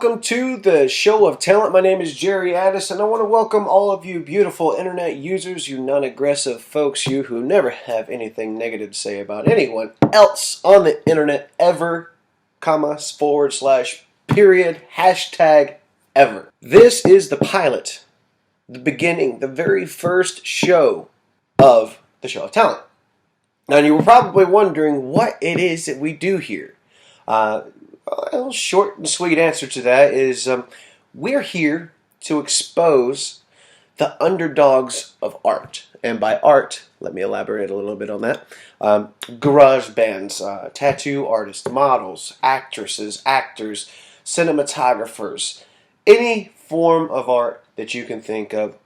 welcome to the Show of Talent. My name is Jerry Addis, and I want to welcome all of you beautiful internet users, you non-aggressive folks, you who never have anything negative to say about anyone else on the internet ever, comma, forward slash, period, hashtag, ever. This is the pilot, the beginning, the very first show of the Show of Talent. Now, you were probably wondering what it is that we do here. A short and sweet answer to that is we're here to expose the underdogs of art. And by art, let me elaborate a little bit on that. Garage bands, tattoo artists, models, actresses, actors, cinematographers, any form of art that you can think of.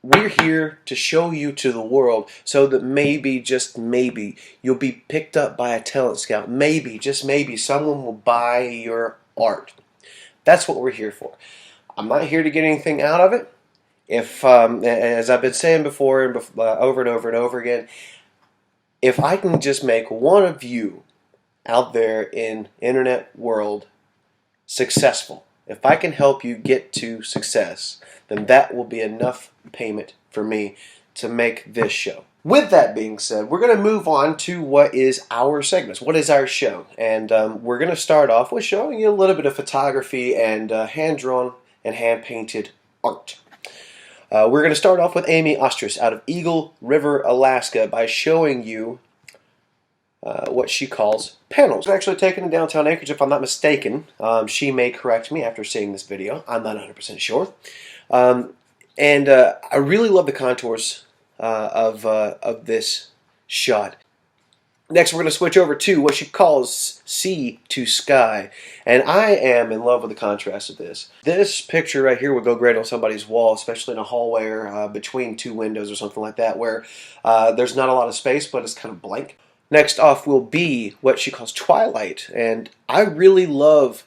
We're here to show you to the world so that maybe, just maybe, you'll be picked up by a talent scout. Maybe, just maybe, someone will buy your art. That's what we're here for. I'm not here to get anything out of it. If, as I've been saying before and over and over and over again, if I can just make one of you out there in internet world successful, if I can help you get to success, then that will be enough payment for me to make this show. With that being said, we're going to move on to what is our segments. What is our show? And we're going to start off with showing you a little bit of photography and hand-drawn and hand-painted art. We're going to start off with Amy Ostrus out of Eagle River, Alaska, by showing you what she calls panels. It's actually taken in downtown Anchorage, if I'm not mistaken. She may correct me after seeing this video. I'm not 100% sure. And I really love the contours of this shot. Next, we're going to switch over to what she calls sea to sky. And I am in love with the contrast of this. This picture right here would go great on somebody's wall, especially in a hallway or between two windows or something like that, where there's not a lot of space, but it's kind of blank. Next off will be what she calls twilight. And I really love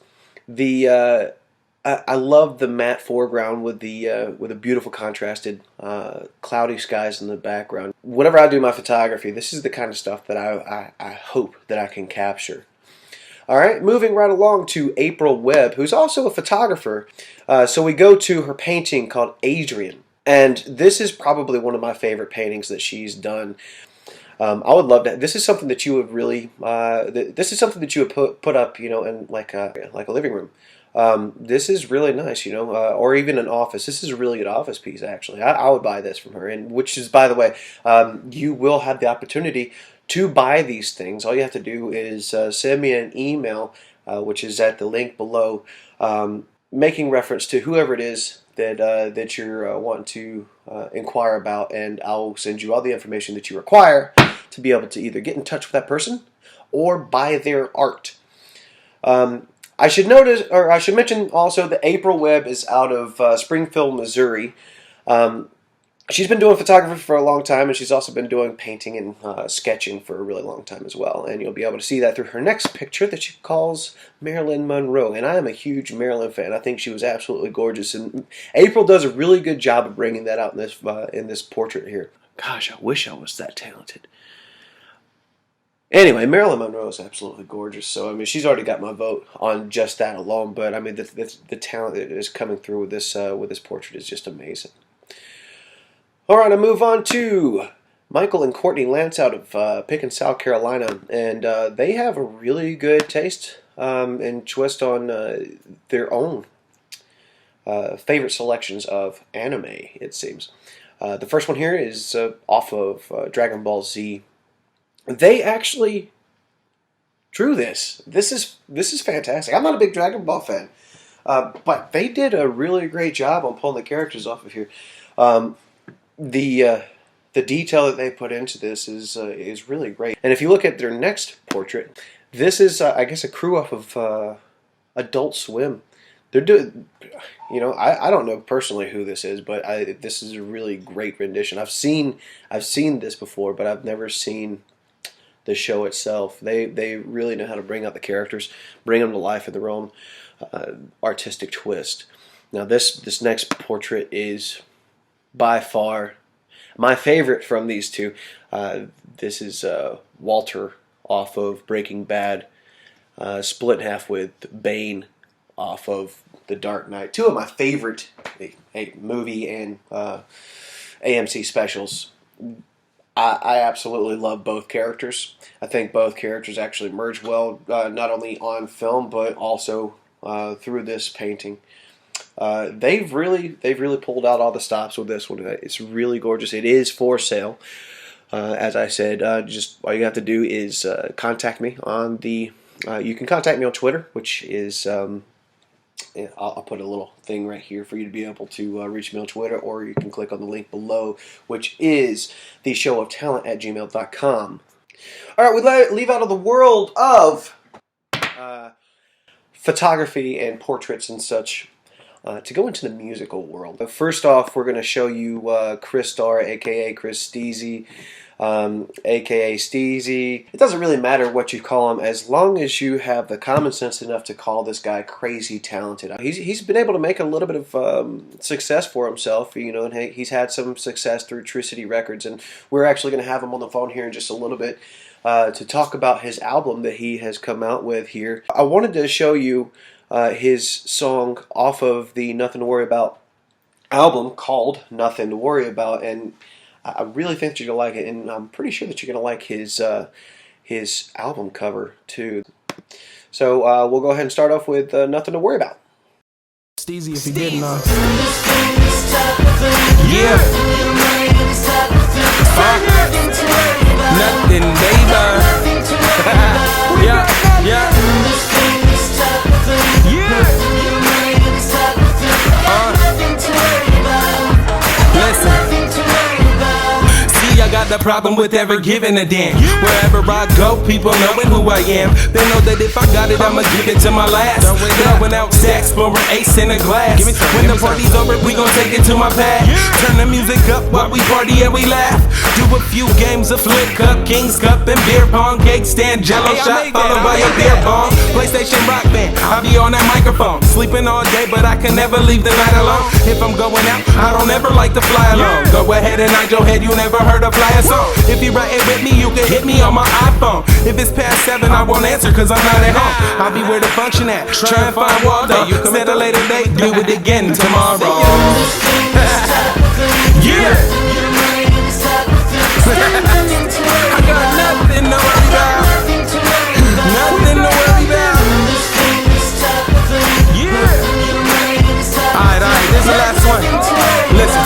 the... I love the matte foreground with a beautiful contrasted cloudy skies in the background. Whenever I do my photography, this is the kind of stuff that I hope that I can capture. All right, moving right along to April Webb, who's also a photographer. So we go to her painting called Adrian. And this is probably one of my favorite paintings that she's done. I would love to. This is something that you would really. This is something that you would put up, you know, in like a living room. This is really nice, you know, or even an office. This is a really good office piece, actually. I would buy this from her, and which is, by the way, you will have the opportunity to buy these things. All you have to do is send me an email, which is at the link below, making reference to whoever it is that you're wanting to inquire about, and I'll send you all the information that you require to be able to either get in touch with that person or buy their art. I should mention also that April Webb is out of Springfield, Missouri. She's been doing photography for a long time, and she's also been doing painting and sketching for a really long time as well. And you'll be able to see that through her next picture that she calls Marilyn Monroe. And I am a huge Marilyn fan. I think she was absolutely gorgeous. And April does a really good job of bringing that out in this portrait here. Gosh, I wish I was that talented. Anyway, Marilyn Monroe is absolutely gorgeous. So, I mean, she's already got my vote on just that alone. But, I mean, the talent that is coming through with this portrait is just amazing. All right, I move on to Michael and Courtney Lance out of Pickens, South Carolina. And they have a really good taste and twist on their own favorite selections of anime, it seems. The first one here is off of Dragon Ball Z. They actually drew this. This is fantastic. I'm not a big Dragon Ball fan, but they did a really great job on pulling the characters off of here. The detail that they put into this is really great. And if you look at their next portrait, this is I guess a crew off of Adult Swim. They're doing, you know, I don't know personally who this is, but this is a really great rendition. I've seen this before, but I've never seen the show itself. They really know how to bring out the characters, bring them to life in their own artistic twist. Now this next portrait is by far my favorite from these two. This is Walter off of Breaking Bad, split in half with Bane off of The Dark Knight. Two of my favorite movie and AMC specials. I absolutely love both characters. I think both characters actually merge well, not only on film but also through this painting. They've really pulled out all the stops with this one. It's really gorgeous. It is for sale. As I said, just all you have to do is contact me on the. You can contact me on Twitter, which is. I'll put a little thing right here for you to be able to reach me on Twitter, or you can click on the link below, which is TheShowOfTalent@gmail.com. All right, we leave out of the world of photography and portraits and such to go into the musical world. But first off, we're going to show you Chris Starr, a.k.a. Chris Steezy, a.k.a. Steezy. It doesn't really matter what you call him as long as you have the common sense enough to call this guy crazy talented. He's been able to make a little bit of success for himself, you know, and he's had some success through True City Records, and we're actually going to have him on the phone here in just a little bit to talk about his album that he has come out with here. I wanted to show you his song off of the Nothing to Worry About album called Nothing to Worry About, and I really think that you're going to like it, and I'm pretty sure that you're going to like his album cover too. So we'll go ahead and start off with Nothing to Worry About. Steezy, if you didn't know. Yeah. Nothing, baby. Yeah, yeah. Listen. I got the problem with ever giving a damn. Wherever I go, people knowing who I am. They know that if I got it, I'ma give it to my last. Throwing out stacks for an ace in a glass. When the party's over, we gon' take it to my pad. Turn the music up while we party and we laugh. Do a few games of Flip Cup, King's Cup, and beer pong. Cake stand, jello shot, followed by a beer bong. PlayStation Rock Band, I'll be on that microphone. Sleeping all day, but I can never leave the night alone. If I'm going out, I don't ever like to fly alone. Go ahead and nod your head, you never heard of fly a song. If you writing with me, you can hit me on my iPhone. If it's past 7, I won't answer cause I'm not at home. I'll be where the function at. Try and find Waldo. Set a later date, do it again tomorrow. Yeah. I got nothing to worry about. Nothing to worry about. Yeah. Alright, this is the last one. Listen.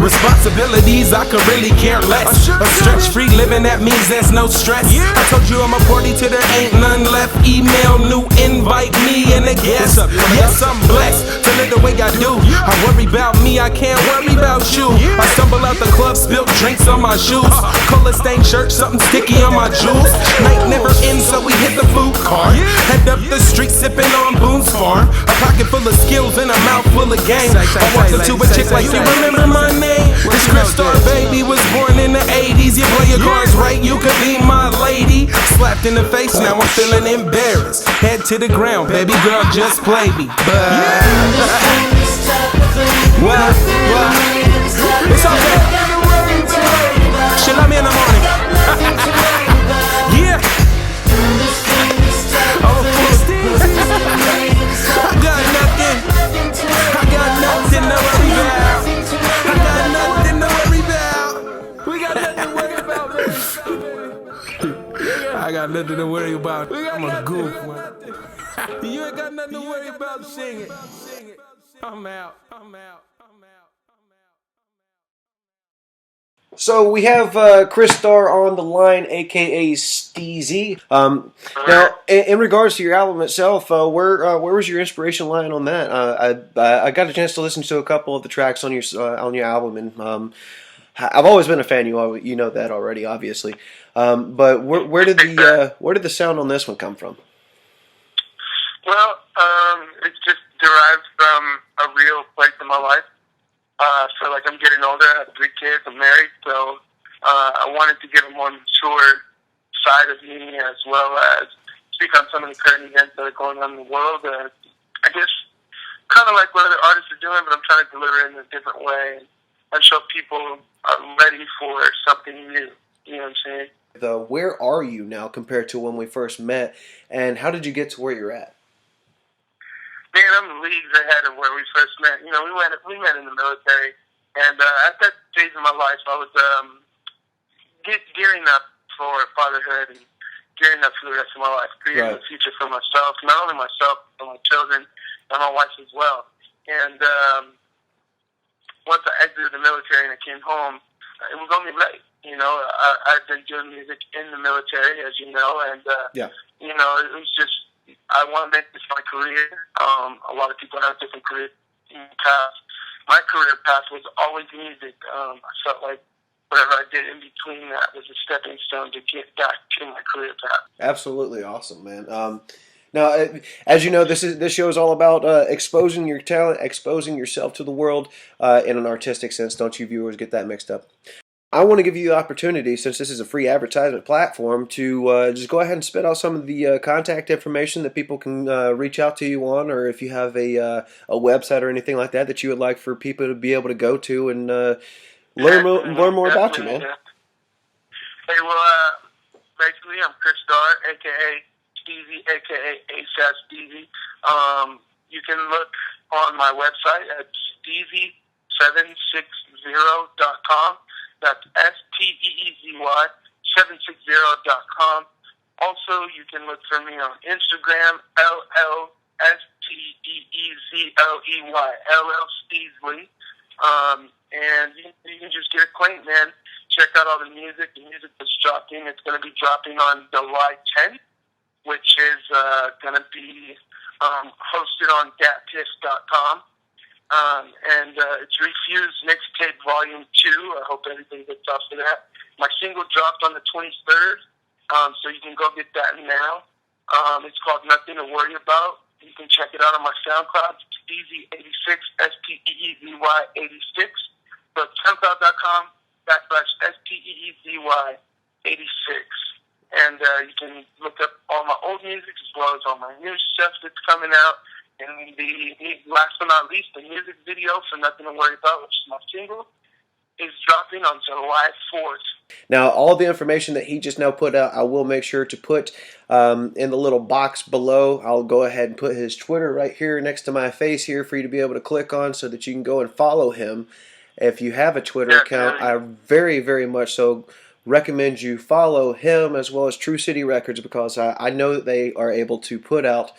Responsibilities, I could really care less. A stress-free living, that means there's no stress. I told you I'm a party till there ain't none left. Email, new invite me and a guest. Yes, I'm blessed to live the way I do. I worry about me, I can't worry about you. I stumble out the club, spilt drinks on my shoes. Color stained shirt, something sticky on my jewels. Night never ends, so we hit the food cart. Head up the street, sipping on Boone's Farm. A pocket full of skills and a mouth full of game. I walked up to a chick like, you remember my name? This Chris Starr baby was born in the 80s. You play your cards right, you could be my lady. Slapped in the face, now I'm feeling embarrassed. Head to the ground, baby girl, just play me. But what? It's all good. She love me in the morning. Yeah. Oh, I got nothing. I got nothing to worry about. I got nothing to worry about. We got nothing to worry about, baby. I got nothing to worry about. I'm a goof, man. You ain't got nothing to worry about. Sing it. I'm out. So we have Chris Starr on the line, a.k.a. Steezy. Now, in regards to your album itself, where was your inspiration lying on that? I got a chance to listen to a couple of the tracks on your album, and I've always been a fan. You know that already, obviously. But where did the sound on this one come from? Well, it's just derived from a real place in my life. So like I'm getting older, I have 3 kids, I'm married, so I wanted to give a more mature side of me as well as speak on some of the current events that are going on in the world. I guess kind of like what other artists are doing, but I'm trying to deliver it in a different way and show people I'm ready for something new. You know what I'm saying? Where are you now compared to when we first met, and how did you get to where you're at? Man, I'm leagues ahead of where we first met. You know, we met in the military, and at that phase of my life, I was gearing up for fatherhood and gearing up for the rest of my life, creating a future for myself, not only myself, but my children and my wife as well. And once I exited the military and I came home, it was only right. You know, I've been doing music in the military, as you know, and you know, it was just, I want to make this my career. A lot of people have different career paths. My career path was always music. I felt like whatever I did in between that was a stepping stone to get back to my career path. Absolutely awesome, man. Now, as you know, this show is all about exposing your talent, exposing yourself to the world in an artistic sense. Don't you viewers get that mixed up? I want to give you the opportunity, since this is a free advertisement platform, to just go ahead and spit out some of the contact information that people can reach out to you on, or if you have a website or anything like that that you would like for people to be able to go to and learn more about you, man. Yeah. Hey, well, basically, I'm Chris Starr, a.k.a. Steezy, a.k.a. ASAP Steezy. You can look on my website at Steezy760.com. That's STEEZY760.com. Also, you can look for me on Instagram, LLSTEEZOEY, Steezy. And you can just get acquainted, man. Check out all the music that's dropping. It's going to be dropping on July 10th, which is going to be hosted on datpiff.com. And it's Refused Mixtape Volume 2. I hope everything gets off to that. My single dropped on the 23rd, so you can go get that now. It's called Nothing to Worry About. You can check it out on my SoundCloud, Steezy86, STEEZY86. So it's SoundCloud.com/STEEZY86. And you can look up all my old music as well as all my new stuff that's coming out. And last but not least, the music video for Nothing to Worry About, which is my single, is dropping on July 4th. Now, all the information that he just now put out, I will make sure to put in the little box below. I'll go ahead and put his Twitter right here next to my face here for you to be able to click on so that you can go and follow him. If you have a Twitter account, I very, very much so recommend you follow him as well as True City Records, because I know that they are able to put out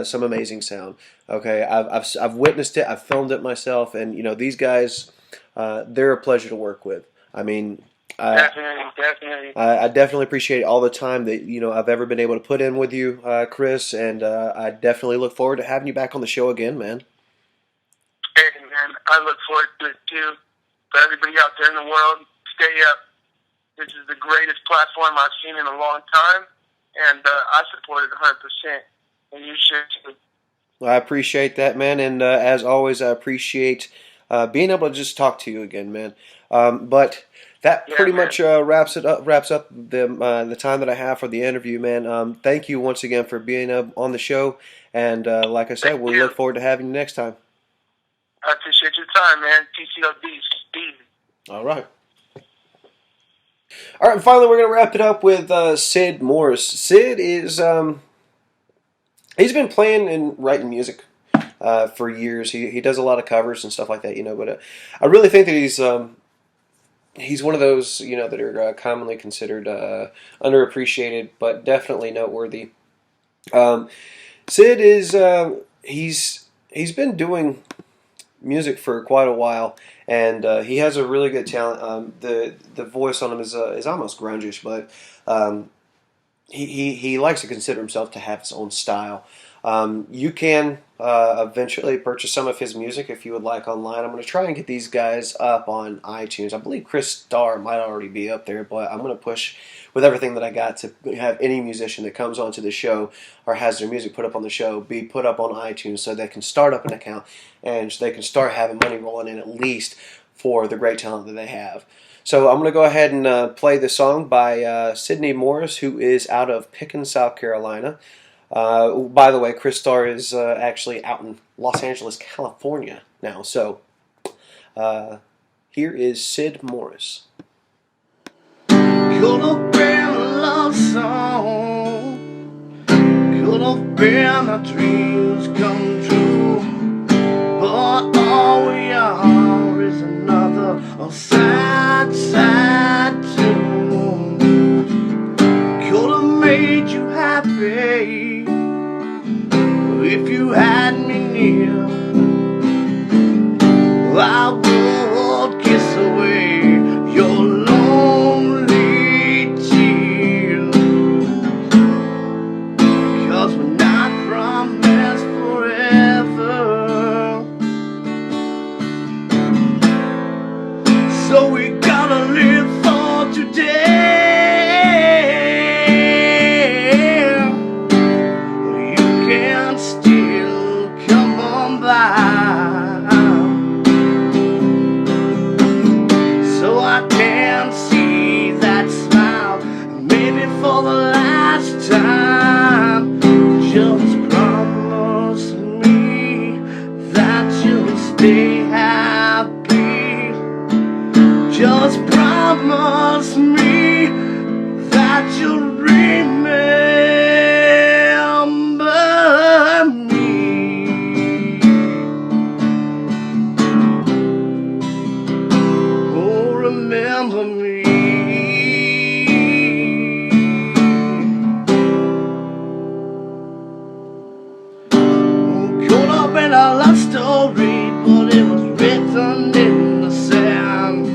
some amazing sound. Okay, I've witnessed it, I've filmed it myself, and you know, these guys, they're a pleasure to work with. I mean, Definitely. I definitely appreciate all the time that I've ever been able to put in with you, Chris, and I definitely look forward to having you back on the show again, man. Hey, man, I look forward to it too. For everybody out there in the world, stay up. This is the greatest platform I've seen in a long time, and I support it 100%. And you should too. Well, I appreciate that, man, and as always, I appreciate being able to just talk to you again, man. But that pretty much wraps up the time that I have for the interview, man. Thank you once again for being on the show, and like I said, we'll look forward to having you next time. I appreciate your time, man. T.S.O.T. Speed. All right. All right, and finally, we're going to wrap it up with Sid Morris. Sid is he's been playing and writing music for years. He does a lot of covers and stuff like that, but I really think that he's one of those, that are commonly considered underappreciated, but definitely noteworthy. Sid is he's been doing music for quite a while, and he has a really good talent. The voice on him is almost grungish, but he likes to consider himself to have his own style. You can eventually purchase some of his music if you would like online. I'm going to try and get these guys up on iTunes. I believe Chris Starr might already be up there, but I'm going to push with everything that I got to have any musician that comes onto the show or has their music put up on the show be put up on iTunes so they can start up an account and they can start having money rolling in, at least for the great talent that they have. So I'm going to go ahead and play the song by Sidney Morris, who is out of Pickens, South Carolina. By the way, Chris Starr is actually out in Los Angeles, California now. So here is Sid Morris. You're no song. Could have been our dreams come true, but all we are is another sad, sad tune. Could have made you happy if you had me near. I would kiss away your lonely tears, 'cause we're not promised forever. So we gotta live for today. You can still come on by. I can see that smile, maybe for the last time. Just promise me that you'll stay happy. Just promise me that you'll remember me. Remember me. Could have been a love story, but it was written in the sand.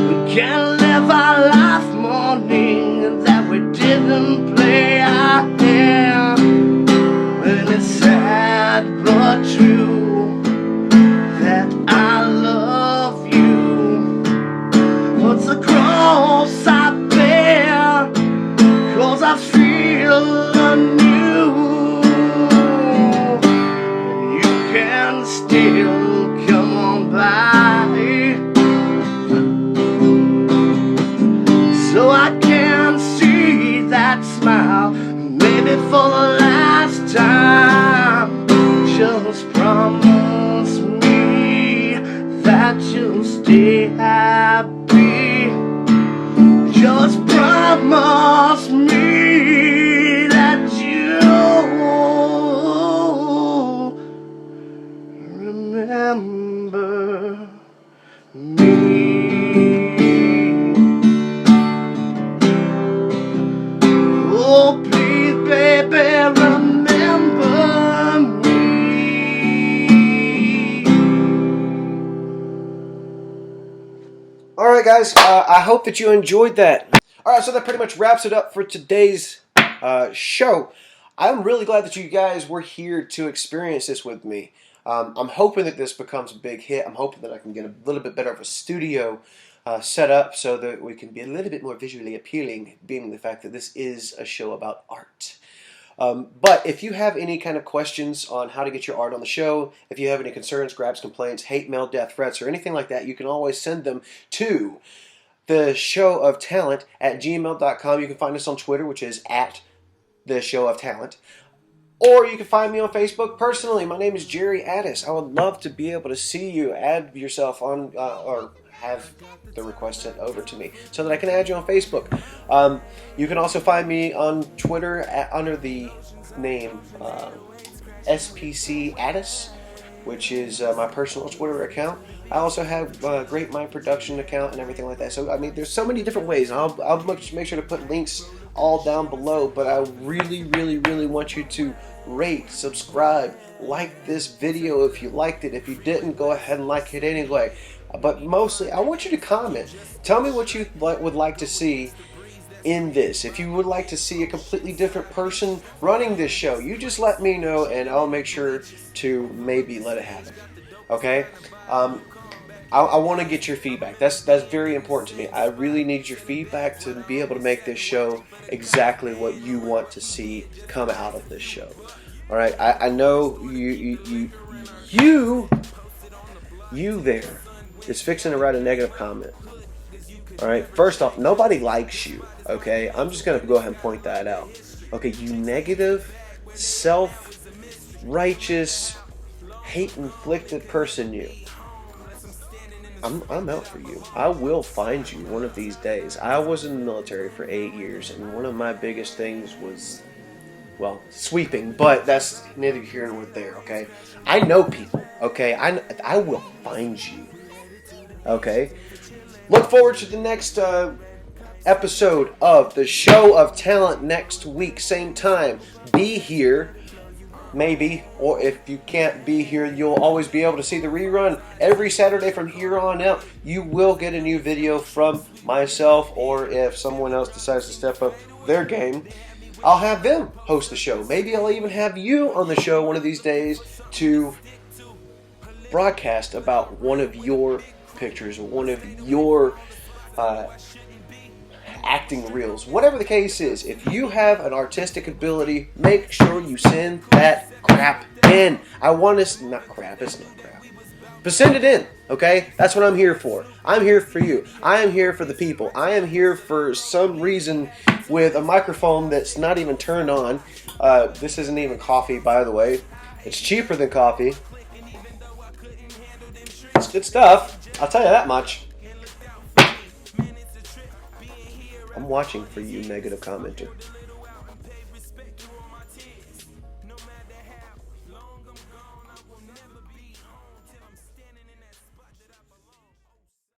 We can't live our life mourning that we didn't play our hand. And it's sad but true that I love you. What's the cross I bear? 'Cause I feel anew. You can still come on by, so I can see that smile, maybe for the last time. Just promise me that you'll stay happy. Just promise me that you'll remember me. Oh, please, baby, remember me. Alright guys, I hope that you enjoyed that. Alright, so that pretty much wraps it up for today's show. I'm really glad that you guys were here to experience this with me. I'm hoping that this becomes a big hit. I'm hoping that I can get a little bit better of a studio set up so that we can be a little bit more visually appealing, being the fact that this is a show about art. But if you have any kind of questions on how to get your art on the show, if you have any concerns, grabs, complaints, hate mail, death threats, or anything like that, you can always send them to TheShowOfTalent@gmail.com. You can find us on Twitter, which is @TheShowOfTalent. Or you can find me on Facebook personally. My name is Jerry Addis. I would love to be able to see you, add yourself on, or have the request sent over to me so that I can add you on Facebook. You can also find me on Twitter under the name SPC Addis, which is my personal Twitter account. I also have a Great Mind Production account and everything like that. So, I mean, there's so many different ways. I'll make sure to put links all down below, but I really, really, really want you to rate, subscribe, like this video if you liked it. If you didn't, go ahead and like it anyway. But mostly, I want you to comment. Tell me what you would like to see in this. If you would like to see a completely different person running this show, you just let me know and I'll make sure to maybe let it happen. Okay? I want to get your feedback. That's very important to me. I really need your feedback to be able to make this show exactly what you want to see come out of this show. All right, I know you there is fixing to write a negative comment. All right, first off, nobody likes you. Okay, I'm just gonna go ahead and point that out. Okay, you negative, self-righteous, hate-inflicted person, you. I'm out for you. I will find you one of these days. I was in the military for 8 years, and one of my biggest things was, well, sweeping, but that's neither here nor there, okay? I know people, okay? I will find you, okay? Look forward to the next episode of the Show of Talent next week, same time. Be here. Maybe, or if you can't be here, you'll always be able to see the rerun every Saturday from here on out. You will get a new video from myself, or if someone else decides to step up their game, I'll have them host the show. Maybe I'll even have you on the show one of these days to broadcast about one of your pictures or one of your acting reels. Whatever the case is, if you have an artistic ability, make sure you send that crap in. I want to, not crap, it's not crap, but send it in, okay? That's what I'm here for. I'm here for you. I am here for the people. I am here for some reason with a microphone that's not even turned on. This isn't even coffee, by the way. It's cheaper than coffee. It's good stuff, I'll tell you that much. I'm watching for you, negative commenter.